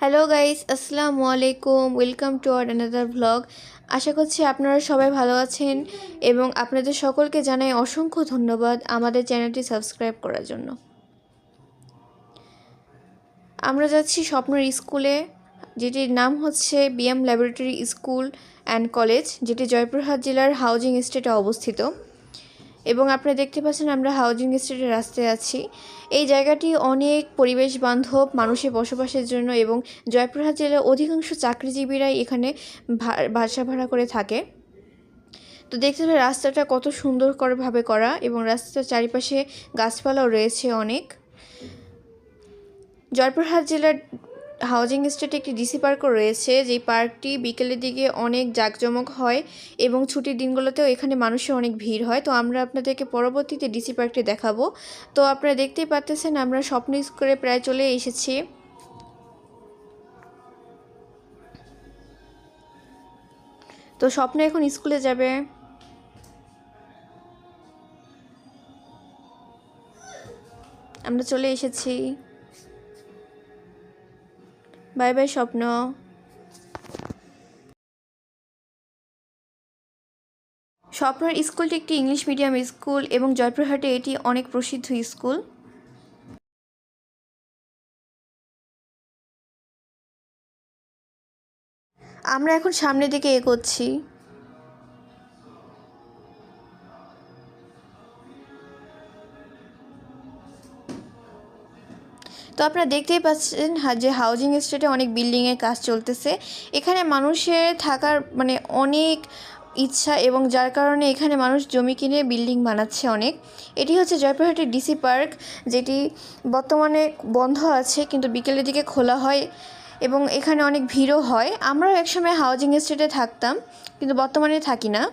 Hello guys, আসসালামু আলাইকুম। Welcome to our another vlog. আশা করছি আপনারা সবাই ভালো আছেন এবং আপনাদের সকলকে জানাই অসংখ্য ধন্যবাদ আমাদের চ্যানেলটি সাবস্ক্রাইব করার জন্য। আমরা যাচ্ছি স্বপ্নের স্কুলে, যেটির নাম হচ্ছে BM laboratory school and college, যেটি জয়পুরহাট জেলার হাউজিং এস্টেটে অবস্থিত। এবং আপনারা দেখতে পাচ্ছেন আমরা হাউজিং এস্টেটের রাস্তায় আছি। এই জায়গাটি অনেক পরিবেশ বান্ধব মানুষের বসবাসের জন্য, এবং জয়পুরহাট জেলার অধিকাংশ চাকরিজীবীরাই এখানে বাসা ভাড়া করে থাকে। তো দেখতে পাবেন রাস্তাটা কত সুন্দরভাবে করা, এবং রাস্তার চারিপাশে গাছপালাও রয়েছে অনেক। জয়পুরহাট জেলার হাউজিং এস্টেটে একটি ডিসি পার্কও রয়েছে, যেই পার্কটি বিকেলের দিকে অনেক জাঁকজমক হয় এবং ছুটির দিনগুলোতেও এখানে মানুষের অনেক ভিড় হয়। তো আমরা আপনাদেরকে পরবর্তীতে ডিসি পার্কটি দেখাবো। তো আপনারা দেখতেই পাচ্ছেন আমরা স্বপ্ন স্কুলে প্রায় চলে এসেছি। তো স্বপ্ন এখন স্কুলে যাবে। আমরা চলে এসেছি। বাই বাই স্বপ্ন। স্বপ্নের স্কুলটি একটি ইংলিশ মিডিয়াম স্কুল এবং জয়পুরহাটে এটি অনেক প্রসিদ্ধ স্কুল। আমরা এখন সামনের দিকে এগোচ্ছি। তো আপনারা দেখতেই পাচ্ছেন যে হাউজিং এস্টেটে অনেক বিল্ডিংয়ের কাজ চলতেছে। এখানে মানুষের থাকার অনেক ইচ্ছা, এবং যার কারণে এখানে মানুষ জমি কিনে বিল্ডিং বানাচ্ছে অনেক। এটি হচ্ছে জয়পুরহাটের ডিসি পার্ক, যেটি বর্তমানে বন্ধ আছে কিন্তু বিকেলের দিকে খোলা হয়, এবং এখানে অনেক ভিড়ও হয়। আমরাও একসময় হাউজিং এস্টেটে থাকতাম কিন্তু বর্তমানে থাকি না।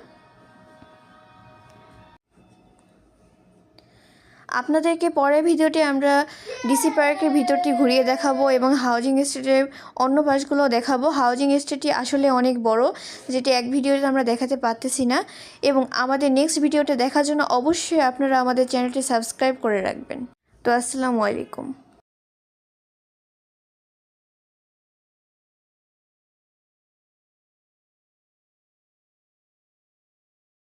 আপনাদেরকে পরের ভিডিওতে আমরা ডিসি পার্কের ভিতরটি ঘুরিয়ে দেখাবো এবং হাউজিং এস্টেটের অন্য পাশগুলো দেখাবো। হাউজিং এস্টেটটি আসলে অনেক বড়, যেটি এক ভিডিওতে আমরা দেখাতে পারতেছি না। এবং আমাদের নেক্সট ভিডিওটা দেখার জন্য অবশ্যই আপনারা আমাদের চ্যানেলটি সাবস্ক্রাইব করে রাখবেন। তো আসসালামু আলাইকুম।